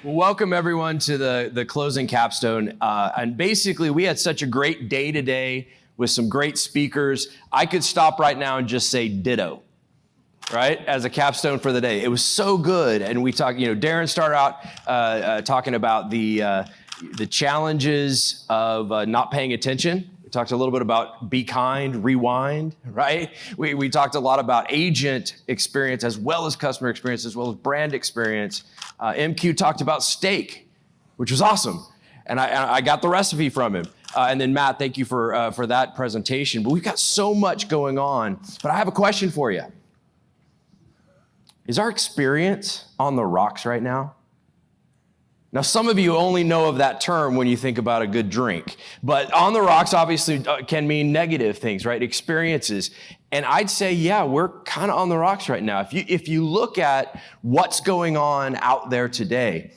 Welcome everyone to the closing capstone. And basically we had such a great day today with some great speakers. I could stop right now and just say ditto, right? As a capstone for the day. It was so good. And we talked, Darren started out talking about the challenges of not paying attention. We talked a little bit about be kind, rewind, right? We talked a lot about agent experience as well as customer experience, as well as brand experience. MQ talked about steak, which was awesome. And I got the recipe from him. And then Matt, thank you for that presentation. But we've got so much going on. But I have a question for you. Is our experience on the rocks right now? Now, some of you only know of that term when you think about a good drink, but on the rocks obviously can mean negative things, right? Experiences. And I'd say, yeah, we're kind of on the rocks right now. If you look at what's going on out there today,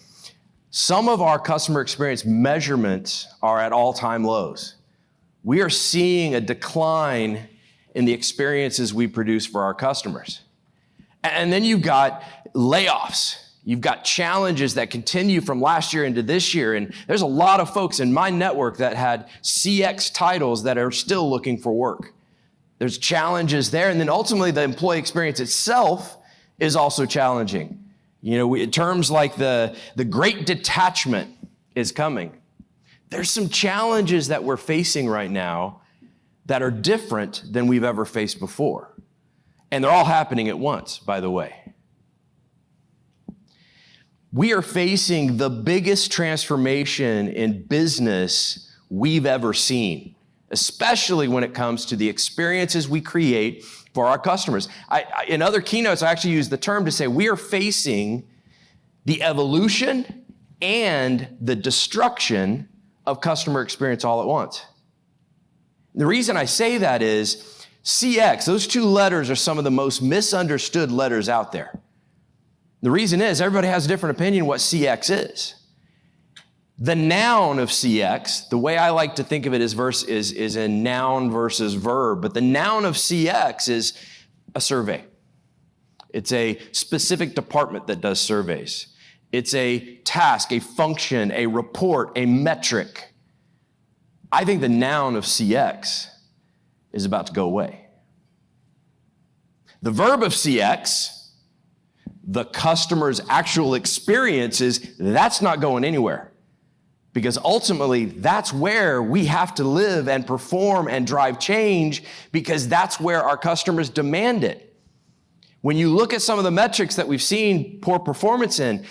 some of our customer experience measurements are at all-time lows. We are seeing a decline in the experiences we produce for our customers. And then you've got layoffs. You've got challenges that continue from last year into this year. And there's a lot of folks in my network that had CX titles that are still looking for work. There's challenges there. And then ultimately the employee experience itself is also challenging. Terms like the great detachment is coming. There's some challenges that we're facing right now that are different than we've ever faced before. And they're all happening at once, by the way. We are facing the biggest transformation in business we've ever seen, especially when it comes to the experiences we create for our customers. In other keynotes, I actually use the term to say we are facing the evolution and the destruction of customer experience all at once. The reason I say that is CX, those two letters are some of the most misunderstood letters out there. The reason is everybody has a different opinion what CX is. The noun of CX, the way I like to think of it is a noun versus verb, but the noun of CX is a survey. It's a specific department that does surveys. It's a task, a function, a report, a metric. I think the noun of CX is about to go away. The verb of CX, the customer's actual experiences, that's not going anywhere. Because ultimately, that's where we have to live and perform and drive change because that's where our customers demand it. When you look at some of the metrics that we've seen poor performance in,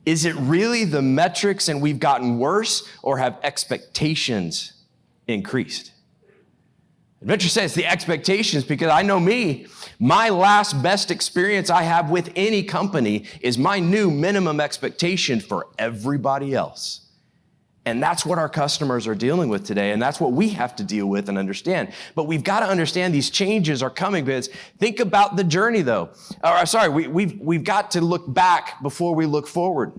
is it really the metrics and we've gotten worse or have expectations increased? Adventure says the expectations, because I know me, my last best experience I have with any company is my new minimum expectation for everybody else. And that's what our customers are dealing with today, and that's what we have to deal with and understand. But we've got to understand these changes are coming, because think about the journey though. We've got to look back before we look forward.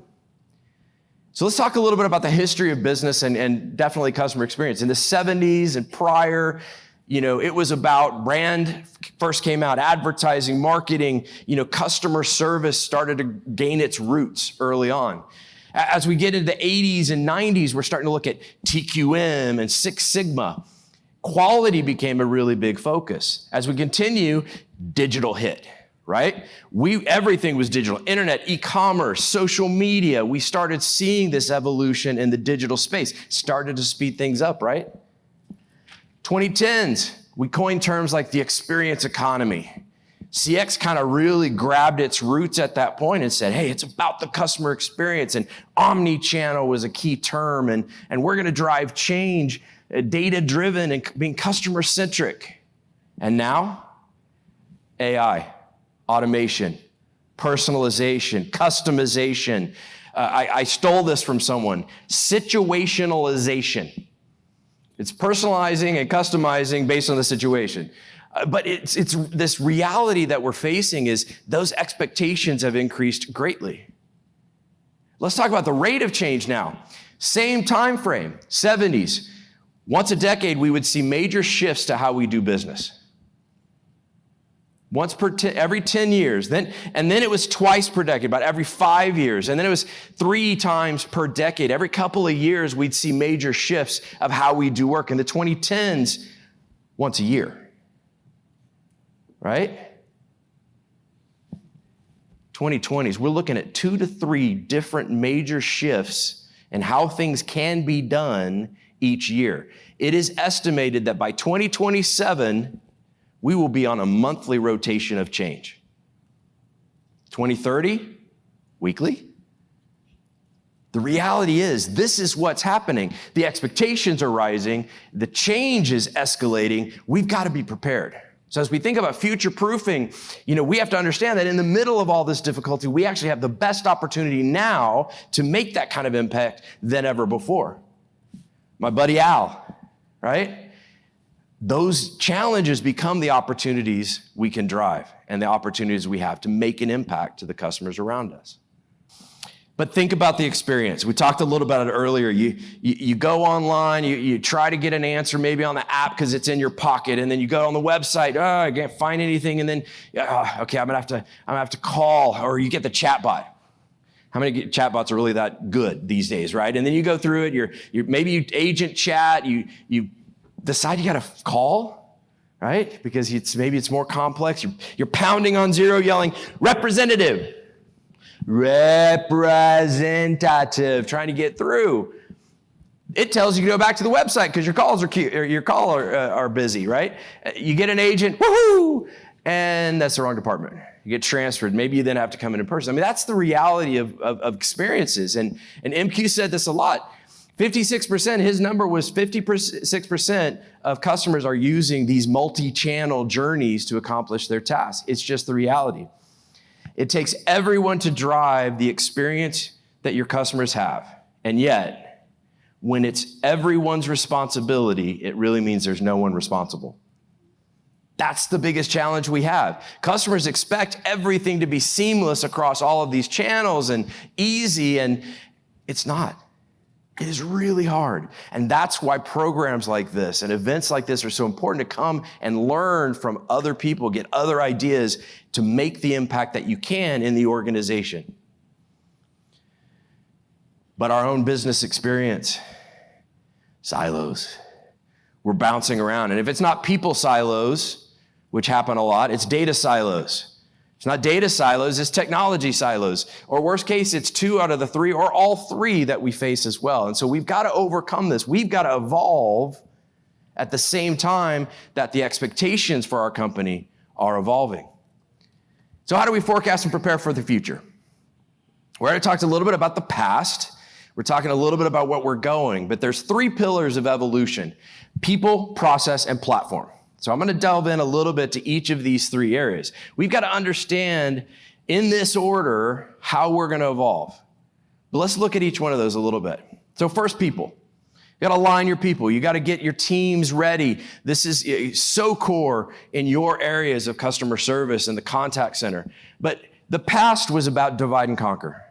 So let's talk a little bit about the history of business and definitely customer experience. In the 70s and prior, it was about brand first came out, advertising, marketing, customer service started to gain its roots early on. As we get into the 80s and 90s, we're starting to look at TQM and Six Sigma. Quality became a really big focus. As we continue, digital hit, right? Everything was digital. Internet, e-commerce, social media. We started seeing this evolution in the digital space. Started to speed things up, right? 2010s, we coined terms like the experience economy. CX kind of really grabbed its roots at that point and said, hey, it's about the customer experience, and omni-channel was a key term, and we're going to drive change, data-driven and being customer-centric. And now, AI, automation, personalization, customization. I stole this from someone, situationalization. It's personalizing and customizing based on the situation. But it's this reality that we're facing is those expectations have increased greatly. Let's talk about the rate of change now. Same time frame, 70s. Once a decade, we would see major shifts to how we do business. every 10 years. And then it was twice per decade, about every 5 years. And then it was 3 times per decade. Every couple of years, we'd see major shifts of how we do work. In the 2010s, once a year, right? 2020s, we're looking at 2 to 3 different major shifts in how things can be done each year. It is estimated that by 2027, we will be on a monthly rotation of change. 2030, weekly. The reality is, this is what's happening. The expectations are rising. The change is escalating. We've got to be prepared. So as we think about future-proofing, we have to understand that in the middle of all this difficulty, we actually have the best opportunity now to make that kind of impact than ever before. My buddy Al, right? Those challenges become the opportunities we can drive and the opportunities we have to make an impact to the customers around us. But think about the experience. We talked a little about it earlier. You go online, you try to get an answer maybe on the app because it's in your pocket, and then you go on the website, I can't find anything, and then, okay, I'm gonna have to call, or you get the chatbot. How many chatbots are really that good these days, right? And then you go through it, maybe you agent chat, you decide you gotta call, right? Because maybe it's more complex. You're pounding on zero, yelling, representative, representative, trying to get through. It tells you to go back to the website because your calls are busy, right? You get an agent, woohoo, and that's the wrong department. You get transferred. Maybe you then have to come in person. I mean, that's the reality of experiences. And MQ said this a lot. 56%, his number was 56% of customers are using these multi-channel journeys to accomplish their tasks. It's just the reality. It takes everyone to drive the experience that your customers have. And yet, when it's everyone's responsibility, it really means there's no one responsible. That's the biggest challenge we have. Customers expect everything to be seamless across all of these channels and easy, and it's not. It is really hard. And that's why programs like this and events like this are so important, to come and learn from other people, get other ideas to make the impact that you can in the organization. But our own business experience, silos. We're bouncing around. And if it's not people silos, which happen a lot, it's data silos. It's not data silos, it's technology silos. Or worst case, it's 2 out of the 3 or all 3 that we face as well. And so we've got to overcome this. We've got to evolve at the same time that the expectations for our company are evolving. So how do we forecast and prepare for the future? We already talked a little bit about the past. We're talking a little bit about what we're going, but there's 3 pillars of evolution: people, process, and platform. So I'm going to delve in a little bit to each of these 3 areas. We've got to understand in this order how we're going to evolve. But let's look at each one of those a little bit. So first, people. You got to align your people. You got to get your teams ready. This is so core in your areas of customer service and the contact center. But the past was about divide and conquer.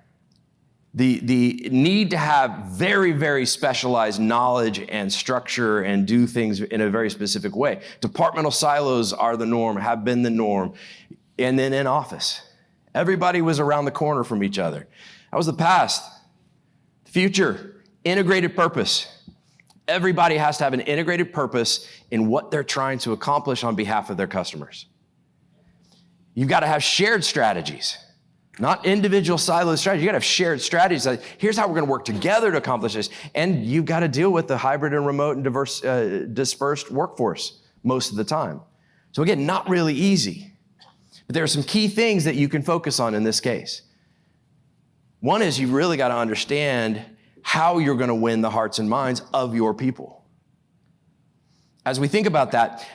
The need to have very, very specialized knowledge and structure and do things in a very specific way. Departmental silos are the norm, have been the norm. And then in office, everybody was around the corner from each other. That was the past. Future, integrated purpose. Everybody has to have an integrated purpose in what they're trying to accomplish on behalf of their customers. You've got to have shared strategies. Not individual silo strategies. You got to have shared strategies. Like, here's how we're going to work together to accomplish this. And you've got to deal with the hybrid and remote and dispersed workforce most of the time. So again, not really easy. But there are some key things that you can focus on in this case. One is you've really got to understand how you're going to win the hearts and minds of your people. As we think about that,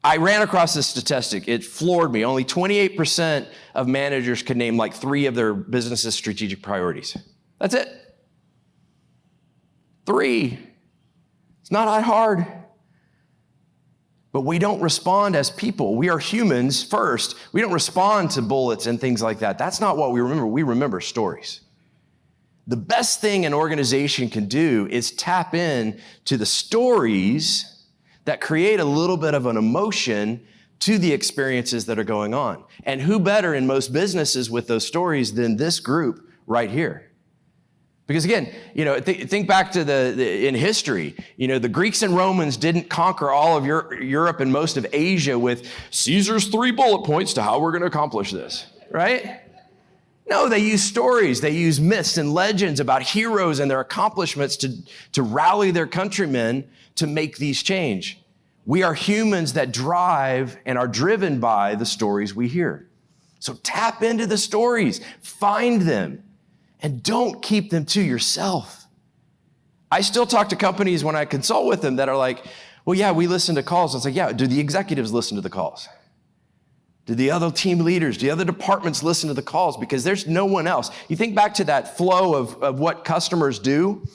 I ran across this statistic. It floored me. Only 28% of managers could name like 3 of their business's strategic priorities. That's it. 3. It's not that hard. But we don't respond as people. We are humans first. We don't respond to bullets and things like that. That's not what we remember. We remember stories. The best thing an organization can do is tap in to the stories that create a little bit of an emotion to the experiences that are going on. And who better in most businesses with those stories than this group right here? Because again, think back to in history, the Greeks and Romans didn't conquer all of Europe and most of Asia with Caesar's 3 bullet points to how we're going to accomplish this, right? No, they use stories. They use myths and legends about heroes and their accomplishments to rally their countrymen to make these change. We are humans that drive and are driven by the stories we hear. So tap into the stories, find them, and don't keep them to yourself. I still talk to companies when I consult with them that are like, well, yeah, we listen to calls. It's like, yeah, do the executives listen to the calls? Do the other team leaders, do the other departments listen to the calls? Because there's no one else. You think back to that flow of what customers do.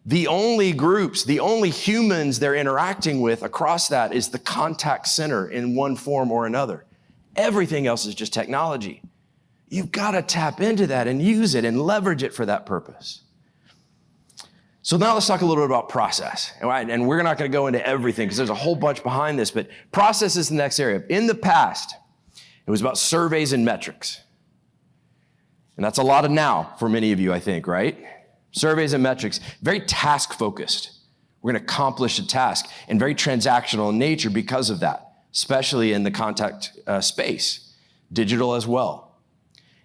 The only groups, the only humans they're interacting with across that is the contact center in one form or another. Everything else is just technology. You've got to tap into that and use it and leverage it for that purpose. So now let's talk a little bit about process. And we're not going to go into everything because there's a whole bunch behind this, but process is the next area. In the past, it was about surveys and metrics. And that's a lot of now for many of you, I think, right? Surveys and metrics, very task-focused. We're going to accomplish a task and very transactional in nature because of that, especially in the contact space, digital as well.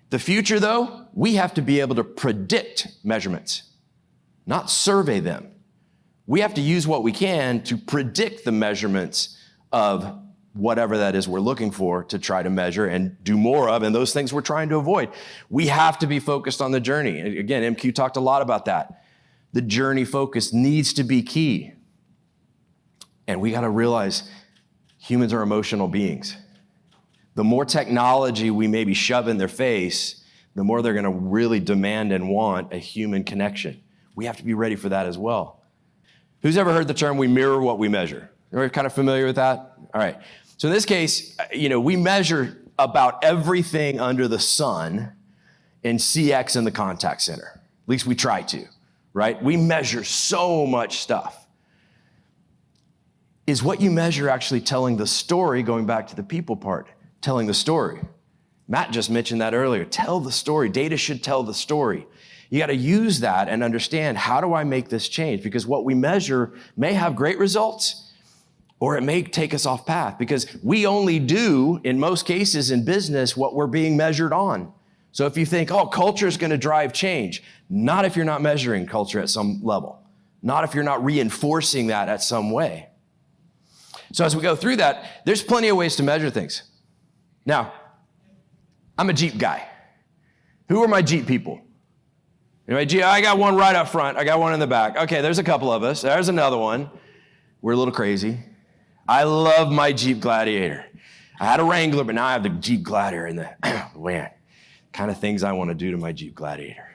The future, though, we have to be able to predict measurements, not survey them. We have to use what we can to predict the measurements of whatever that is we're looking for to try to measure and do more of, and those things we're trying to avoid. We have to be focused on the journey. Again, MQ talked a lot about that. The journey focus needs to be key. And we got to realize humans are emotional beings. The more technology we maybe shove in their face, the more they're going to really demand and want a human connection. We have to be ready for that as well. Who's ever heard the term, we mirror what we measure? Are kind of familiar with that? All right. So in this case, we measure about everything under the sun in CX in the contact center. At least we try to, right? We measure so much stuff. Is what you measure actually telling the story, going back to the people part, telling the story? Matt just mentioned that earlier. Tell the story. Data should tell the story. You got to use that and understand, how do I make this change? Because what we measure may have great results, or it may take us off path, because we only do, in most cases in business, what we're being measured on. So if you think, culture is going to drive change, not if you're not measuring culture at some level, not if you're not reinforcing that at some way. So as we go through that, there's plenty of ways to measure things. Now, I'm a Jeep guy. Who are my Jeep people? Anyway, I got one right up front. I got one in the back. Okay, there's a couple of us. There's another one. We're a little crazy. I love my Jeep Gladiator. I had a Wrangler, but now I have the Jeep Gladiator and man, kind of things I want to do to my Jeep Gladiator.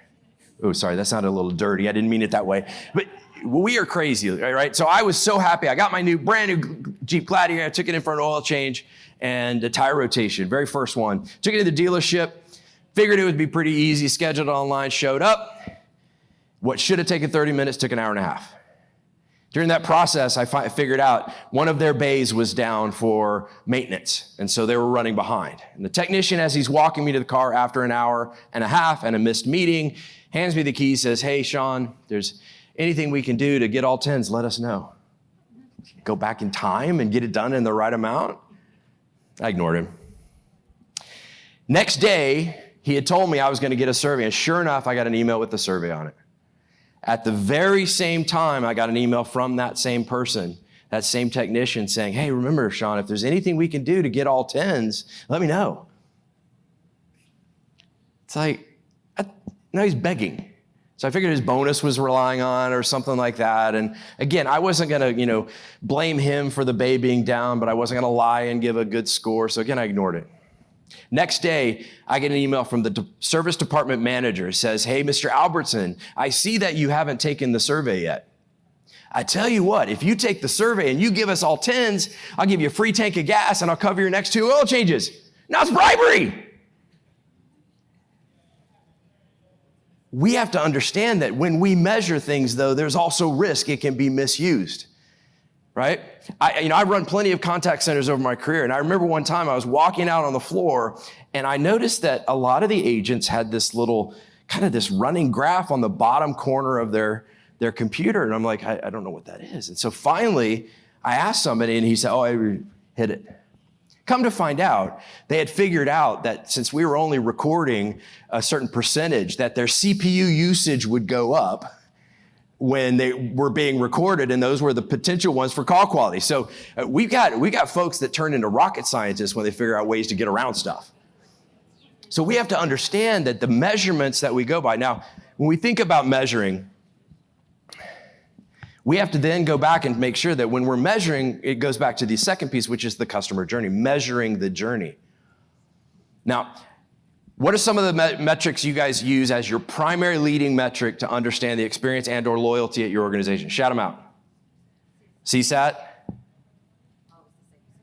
Oh, sorry, that sounded a little dirty. I didn't mean it that way. But we are crazy, right? So I was so happy. I got my brand new Jeep Gladiator. I took it in for an oil change and a tire rotation, very first one. Took it to the dealership, figured it would be pretty easy, scheduled online, showed up. What should have taken 30 minutes took an hour and a half. During that process, I figured out one of their bays was down for maintenance, and so they were running behind. And the technician, as he's walking me to the car after an hour and a half and a missed meeting, hands me the keys, says, "Hey, Sean, there's anything we can do to get all 10s, let us know." Go back in time and get it done in the right amount? I ignored him. Next day, he had told me I was going to get a survey, and sure enough, I got an email with the survey on it. At the very same time, I got an email from that same person, that same technician, saying, "Hey, remember, Sean, if there's anything we can do to get all 10s, let me know." It's like, now he's begging. So I figured his bonus was relying on or something like that. And again, I wasn't going to, blame him for the bay being down, but I wasn't going to lie and give a good score. So again, I ignored it. Next day, I get an email from the service department manager. It says, "Hey, Mr. Albertson, I see that you haven't taken the survey yet. I tell you what, if you take the survey and you give us all 10s, I'll give you a free tank of gas and I'll cover your next 2 oil changes." Now it's bribery. We have to understand that when we measure things, though, there's also risk. It can be misused. right? I run plenty of contact centers over my career, and I remember one time I was walking out on the floor, and I noticed that a lot of the agents had this little, kind of this running graph on the bottom corner of their computer, and I'm like, I don't know what that is. And so finally, I asked somebody, and he said, oh, I hit it. Come to find out, they had figured out that since we were only recording a certain percentage, that their CPU usage would go up when they were being recorded, and those were the potential ones for call quality. So we got folks that turn into rocket scientists when they figure out ways to get around stuff. So we have to understand that the measurements that we go by. Now, when we think about measuring, we have to then go back and make sure that when we're measuring, it goes back to the second piece, which is the customer journey, measuring the journey. Now, what are some of the metrics you guys use as your primary leading metric to understand the experience and or loyalty at your organization? Shout them out. CSAT?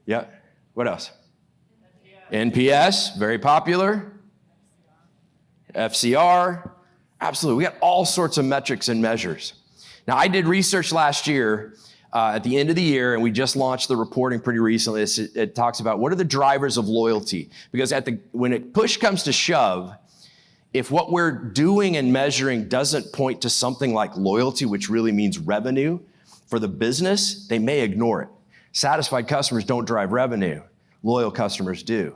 Yeah. What else? NPS, very popular. FCR, absolutely. We got all sorts of metrics and measures. Now, I did research last year at the end of the year, and we just launched the reporting pretty recently. It talks about what are the drivers of loyalty, because when push comes to shove, if what we're doing and measuring doesn't point to something like loyalty, which really means revenue for the business, they may ignore it. Satisfied customers don't drive revenue. Loyal customers do.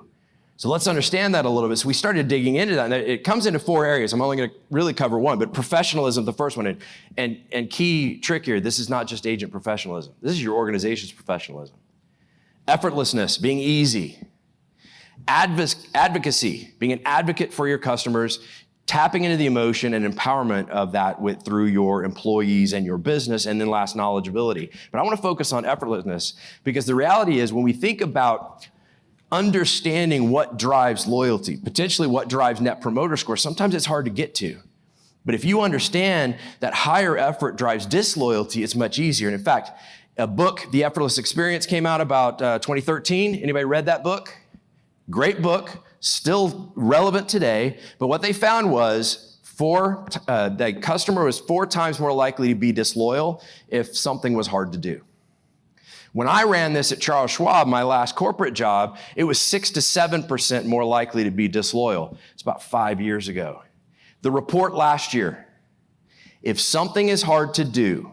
So let's understand that a little bit. So we started digging into that, and it comes into 4 areas. I'm only going to really cover one, but professionalism, the first one, and key trick here, this is not just agent professionalism. This is your organization's professionalism. Effortlessness, being easy. Advocacy, being an advocate for your customers, tapping into the emotion and empowerment of that through your employees and your business, and then last, knowledgeability. But I want to focus on effortlessness, because the reality is when we think about understanding what drives loyalty, potentially what drives net promoter score, sometimes it's hard to get to. But if you understand that higher effort drives disloyalty, it's much easier. And in fact, a book, The Effortless Experience, came out about 2013. Anybody read that book? Great book, still relevant today. But what they found was the customer was 4 times more likely to be disloyal if something was hard to do. When I ran this at Charles Schwab, my last corporate job, it was 6 to 7% more likely to be disloyal. It's about 5 years ago. The report last year, if something is hard to do,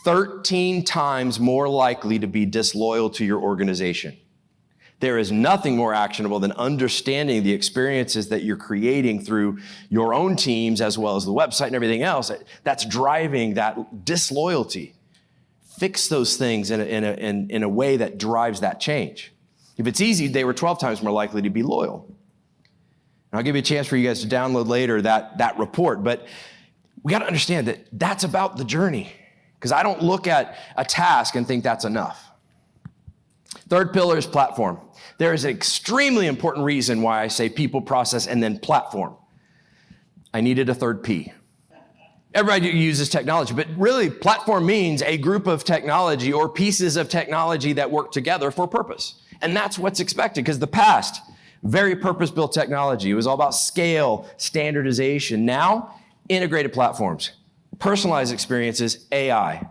13 times more likely to be disloyal to your organization. There is nothing more actionable than understanding the experiences that you're creating through your own teams as well as the website and everything else that's driving that disloyalty. Fix those things in a way that drives that change. If it's easy, they were 12 times more likely to be loyal. And I'll give you a chance for you guys to download later that report, but we got to understand that that's about the journey, because I don't look at a task and think that's enough. Third pillar is platform. There is an extremely important reason why I say people, process, and then platform. I needed a third P. Everybody uses technology, but really platform means a group of technology or pieces of technology that work together for purpose. And that's what's expected, because the past, very purpose-built technology. It was all about scale, standardization. Now, integrated platforms, personalized experiences, AI.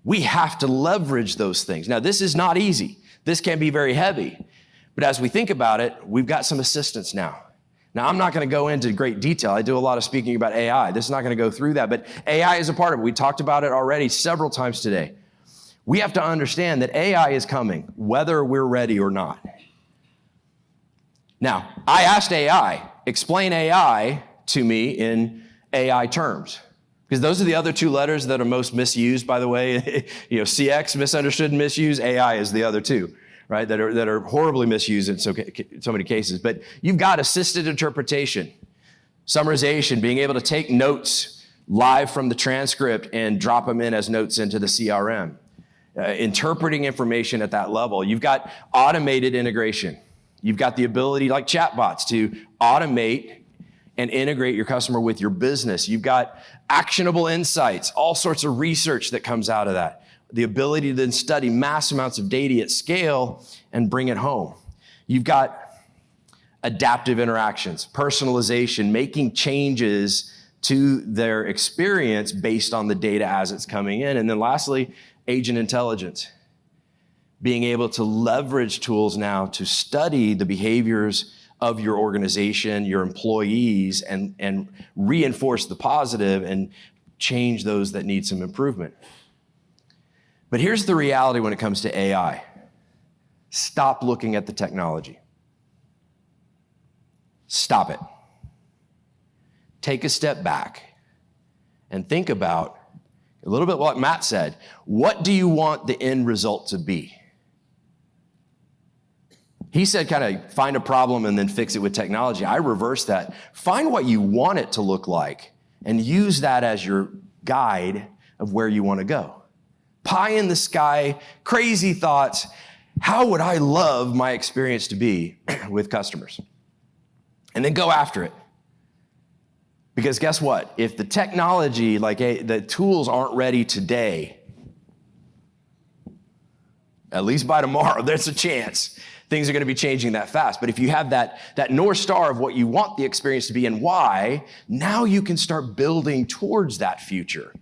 We have to leverage those things. Now, this is not easy. This can be very heavy. But as we think about it, we've got some assistance now. Now, I'm not going to go into great detail. I do a lot of speaking about AI. This is not going to go through that, but AI is a part of it. We talked about it already several times today. We have to understand that AI is coming, whether we're ready or not. Now, I asked AI, explain AI to me in AI terms, because those are the other 2 letters that are most misused, by the way. CX, misunderstood and misused. AI is the other 2. Right, that are horribly misused in so many cases. But you've got assisted interpretation, summarization, being able to take notes live from the transcript and drop them in as notes into the CRM, interpreting information at that level. You've got automated integration. You've got the ability, like chatbots, to automate and integrate your customer with your business. You've got actionable insights, all sorts of research that comes out of that. The ability to then study mass amounts of data at scale and bring it home. You've got adaptive interactions, personalization, making changes to their experience based on the data as it's coming in. And then lastly, agent intelligence, being able to leverage tools now to study the behaviors of your organization, your employees, and reinforce the positive and change those that need some improvement. But here's the reality when it comes to AI. Stop looking at the technology. Stop it. Take a step back and think about, a little bit what Matt said, what do you want the end result to be? He said kind of find a problem and then fix it with technology. I reverse that. Find what you want it to look like and use that as your guide of where you want to go. Pie in the sky, crazy thoughts. How would I love my experience to be with customers? And then go after it. Because guess what? If the technology, like the tools aren't ready today, at least by tomorrow, there's a chance things are going to be changing that fast. But if you have that North Star of what you want the experience to be and why, now you can start building towards that future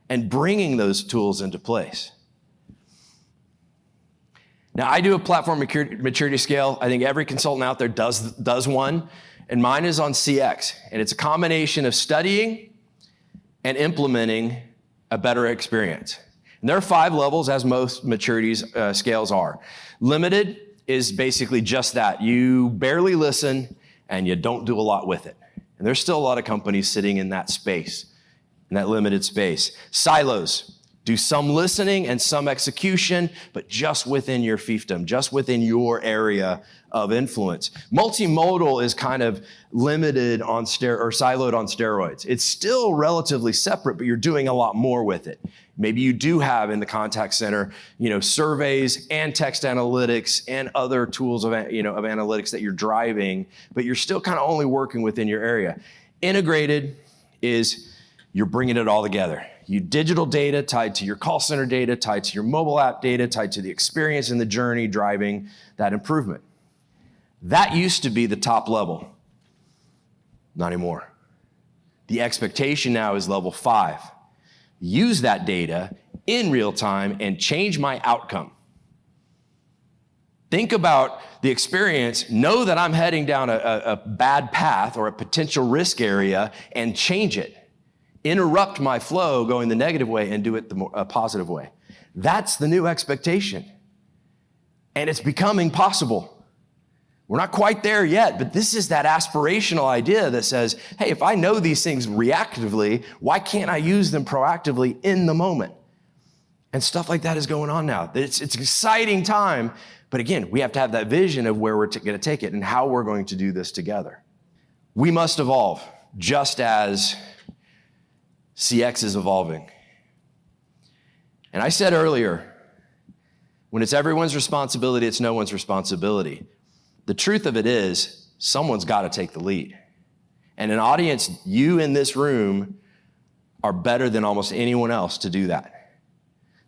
and bringing those tools into place. Now, I do a platform maturity scale. I think every consultant out there does one, and mine is on CX. And it's a combination of studying and implementing a better experience. And there are 5 levels, as most maturity scales are. Limited is basically just that. You barely listen and you don't do a lot with it. And there's still a lot of companies sitting in that space, in that limited space. Silos, do some listening and some execution, but just within your fiefdom, just within your area of influence. Multimodal is kind of limited on or siloed on steroids. It's still relatively separate, but you're doing a lot more with it. Maybe you do have in the contact center, surveys and text analytics and other tools of analytics that you're driving, but you're still kind of only working within your area. Integrated is you're bringing it all together. You digital data tied to your call center data, tied to your mobile app data, tied to the experience and the journey driving that improvement. That used to be the top level. Not anymore. The expectation now is level 5. Use that data in real time and change my outcome. Think about the experience, know that I'm heading down a bad path or a potential risk area and change it. Interrupt my flow going the negative way and do it a positive way. That's the new expectation. And it's becoming possible. We're not quite there yet, but this is that aspirational idea that says, hey, if I know these things reactively, why can't I use them proactively in the moment? And stuff like that is going on now. It's an exciting time, but again, we have to have that vision of where we're going to take it and how we're going to do this together. We must evolve, just as CX is evolving. And I said earlier, when it's everyone's responsibility, it's no one's responsibility. The truth of it is, someone's got to take the lead. And an audience, you in this room are better than almost anyone else to do that.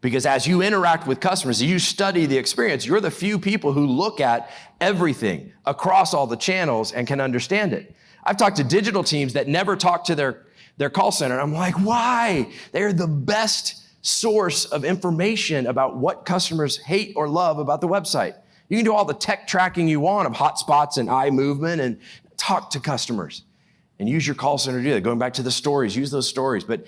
Because as you interact with customers, you study the experience, you're the few people who look at everything across all the channels and can understand it. I've talked to digital teams that never talk to their call center. And I'm like, why? They're the best source of information about what customers hate or love about the website. You can do all the tech tracking you want of hotspots and eye movement and talk to customers and use your call center to do that. Going back to the stories, use those stories. But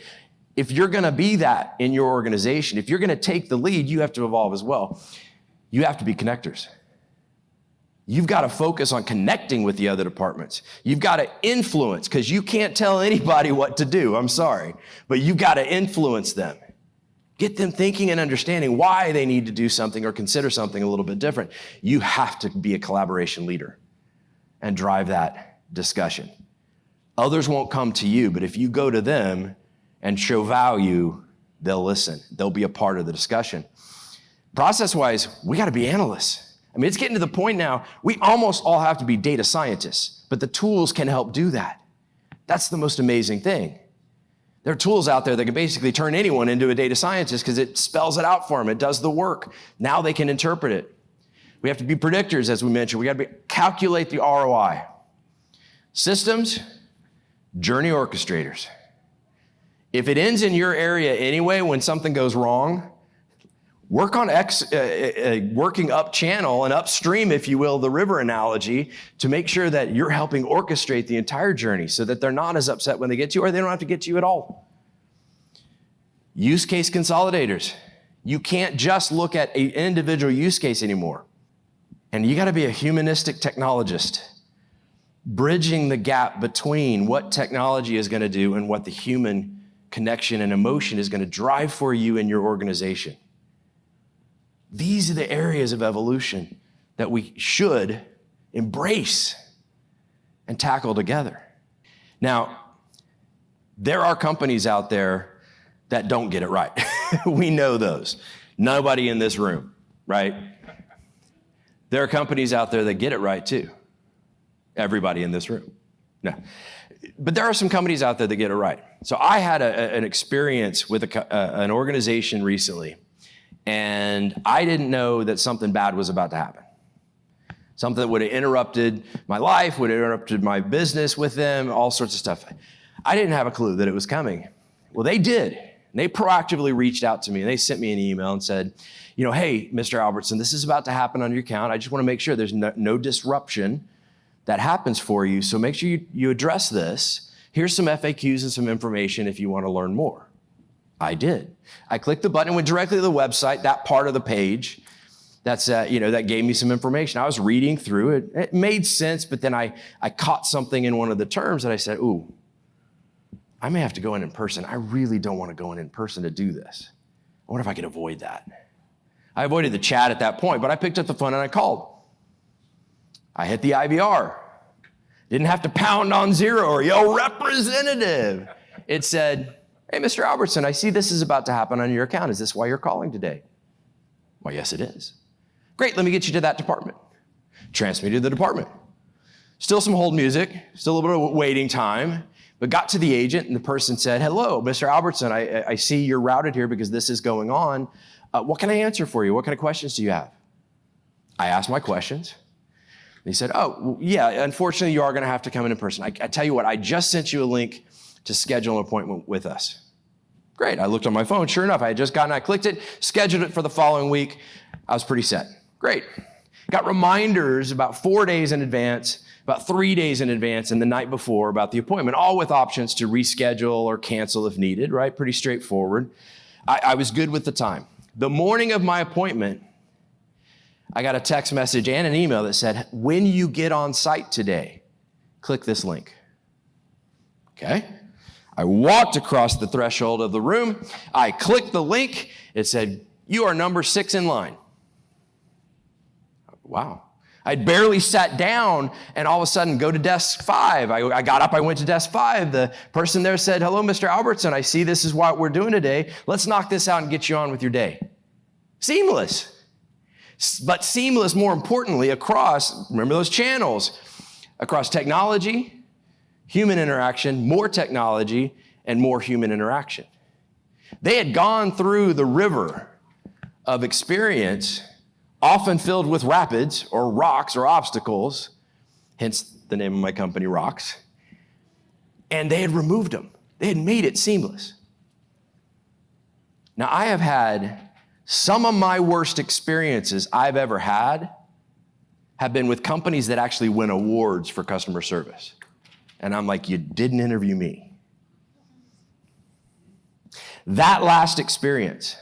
if you're going to be that in your organization, if you're going to take the lead, you have to evolve as well. You have to be connectors. You've got to focus on connecting with the other departments. You've got to influence, because you can't tell anybody what to do. I'm sorry. But you've got to influence them. Get them thinking and understanding why they need to do something or consider something a little bit different. You have to be a collaboration leader and drive that discussion. Others won't come to you, but if you go to them and show value, they'll listen. They'll be a part of the discussion. Process-wise, we got to be analysts. I mean, it's getting to the point now, we almost all have to be data scientists, but the tools can help do that. That's the most amazing thing. There are tools out there that can basically turn anyone into a data scientist because it spells it out for them. It does the work. Now they can interpret it. We have to be predictors, as we mentioned. We got to calculate the ROI. Systems, journey orchestrators. If it ends in your area anyway when something goes wrong, Work on working up channel and upstream, if you will, the river analogy, to make sure that you're helping orchestrate the entire journey so that they're not as upset when they get to you, or they don't have to get to you at all. Use case consolidators. You can't just look at an individual use case anymore. And you got to be a humanistic technologist, bridging the gap between what technology is going to do and what the human connection and emotion is going to drive for you in your organization. These are the areas of evolution that we should embrace and tackle together. Now, there are companies out there that don't get it right. We know those. Nobody in this room, right? There are companies out there that get it right too. Everybody in this room. No. But there are some companies out there that get it right. So I had an experience with an organization recently, and I didn't know that something bad was about to happen. Something that would have interrupted my life, would have interrupted my business with them, all sorts of stuff. I didn't have a clue that it was coming. Well, they did. And they proactively reached out to me, and they sent me an email and said, hey, Mr. Albertson, this is about to happen on your account. I just want to make sure there's no disruption that happens for you. So make sure you address this. Here's some FAQs and some information if you want to learn more. I did. I clicked the button and went directly to the website, that part of the page. That gave me some information. I was reading through it. It made sense, but then I caught something in one of the terms that I said, ooh, I may have to go in person. I really don't want to go in person to do this. I wonder if I could avoid that. I avoided the chat at that point, but I picked up the phone and I called. I hit the IVR. Didn't have to pound on zero or yell representative. It said, hey, Mr. Albertson, I see this is about to happen on your account. Is this why you're calling today? Well, yes, it is. Great, let me get you to that department. Transfer me to the department. Still some hold music, still a little bit of waiting time, but got to the agent and the person said, hello, Mr. Albertson, I see you're routed here because this is going on. What can I answer for you? What kind of questions do you have? I asked my questions. He said, oh, yeah, unfortunately, you are going to have to come in person. I tell you what, I just sent you a link to schedule an appointment with us. Great. I looked on my phone. Sure enough, I had just gotten, I clicked it, scheduled it for the following week. I was pretty set. Great. Got reminders about 4 days in advance, about 3 days in advance, and the night before about the appointment, all with options to reschedule or cancel if needed, right? Pretty straightforward. I was good with the time. The morning of my appointment, I got a text message and an email that said, when you get on site today, click this link. Okay. I walked across the threshold of the room. I clicked the link. It said, you are number 6 in line. Wow. I'd barely sat down and all of a sudden go to desk 5. I got up, I went to desk 5. The person there said, hello, Mr. Albertson. I see this is what we're doing today. Let's knock this out and get you on with your day. Seamless. But seamless, more importantly, across, remember those channels, across technology, human interaction, more technology, and more human interaction. They had gone through the river of experience, often filled with rapids or rocks or obstacles, hence the name of my company, Rocks, and they had removed them. They had made it seamless. Now, I have had some of my worst experiences I've ever had have been with companies that actually win awards for customer service. And I'm like, you didn't interview me. That last experience,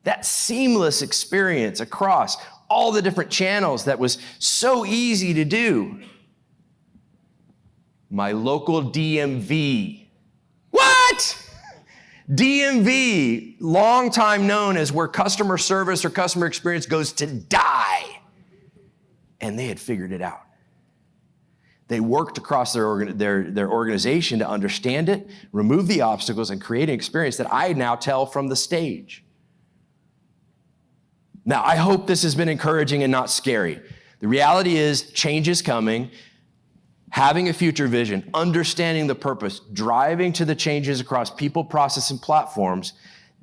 that seamless experience across all the different channels that was so easy to do. My local DMV. What? DMV, long time known as where customer service or customer experience goes to die. And they had figured it out. They worked across their organization to understand it, remove the obstacles, and create an experience that I now tell from the stage. Now, I hope this has been encouraging and not scary. The reality is change is coming. Having a future vision, understanding the purpose, driving to the changes across people, process, and platforms,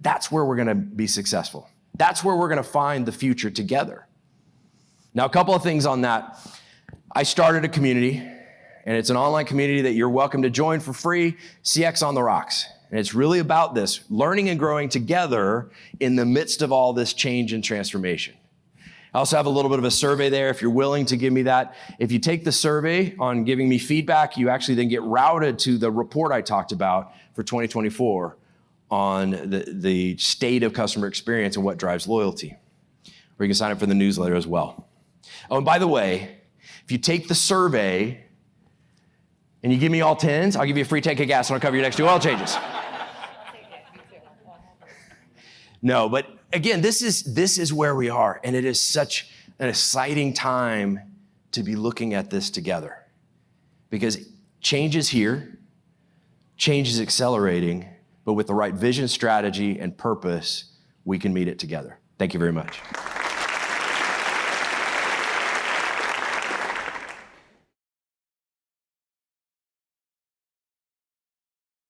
that's where we're going to be successful. That's where we're going to find the future together. Now, a couple of things on that. I started a community, and it's an online community that you're welcome to join for free, CX on the Rocks. And it's really about this, learning and growing together in the midst of all this change and transformation. I also have a little bit of a survey there if you're willing to give me that. If you take the survey on giving me feedback, you actually then get routed to the report I talked about for 2024 on the state of customer experience and what drives loyalty. Or you can sign up for the newsletter as well. Oh, and by the way, if you take the survey and you give me all 10s, I'll give you a free tank of gas and I'll cover your next 2 oil changes. No, but again, this is where we are, and it is such an exciting time to be looking at this together, because change is here, change is accelerating, but with the right vision, strategy, and purpose, we can meet it together. Thank you very much.